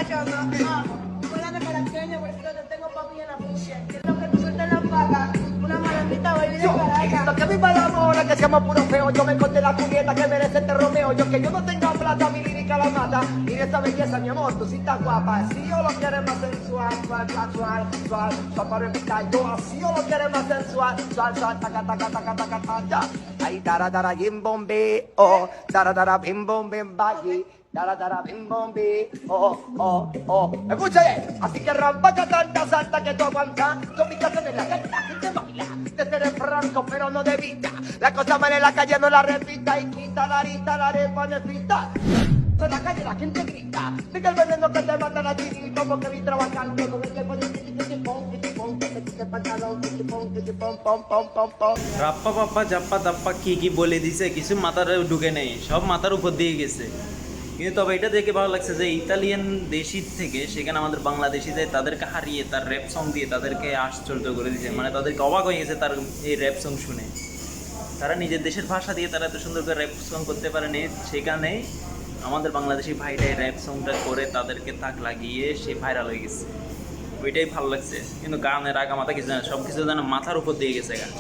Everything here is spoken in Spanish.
Hola de Caraqueño, por eso te tengo papi en la pucha. Que es lo que tú sueltas la paga. Una malandrita baby de Caracas. Lo que a mí me enamora que seamos puro feo. Yo me conté la cubierta que merece este Romeo. Yo que yo no tenga plata, mi lírica la mata. Mira esta belleza, mi amor, tú sí estás guapa. Si yo lo quieres más sensual, sual, para evitar yo. Así yo lo quieres más sensual, sual, taca, ahí, tara, bim, bombe, oh, tara, bim, bombe, baggy. Tara, bim, bombi, oh. Escucha, así que rampa que tanta salta que tú aguantas. Son mis canciones la canta, que te baila. De ser franco, pero no de vista. La cosa mal en la calle no la repita. Y quita la arepa necesita. En la calle la gente grita. Diga el veneno que te matan a ti. Como que vi trabajando con el que pone রাপ্পা পাপ্পা জাপ্পা দাপ্পা কি বলে দিছে, কিছু মাথার ঢুকে নেই, সব মাথার উপর দিয়ে গেছে। কিন্তু তবে এটা দেখে ভালো লাগছে যে ইতালিয়ান দেশি থেকে সেখানে আমাদের বাংলাদেশিদের তাদেরকে হারিয়ে তার র্যাপ সং দিয়ে তাদেরকে আশ্চর্য করে দিয়েছে, মানে তাদেরকে অবাক হয়ে গেছে তার এই র্যাপ সং শুনে। তারা নিজের দেশের ভাষা দিয়ে তারা এত সুন্দর করে র্যাপ সং করতে পারেনি, সেখানে আমাদের বাংলাদেশি ভাইটাই র্যাপ সংটা করে তাদেরকে তাক লাগিয়ে সে ভাইরাল হয়ে গেছে। ওইটাই ভালো লাগছে। কিন্তু গানের আগা মাথা কিছু জানে, সব কিছু যেন মাথার উপর দিয়ে গেছে গান।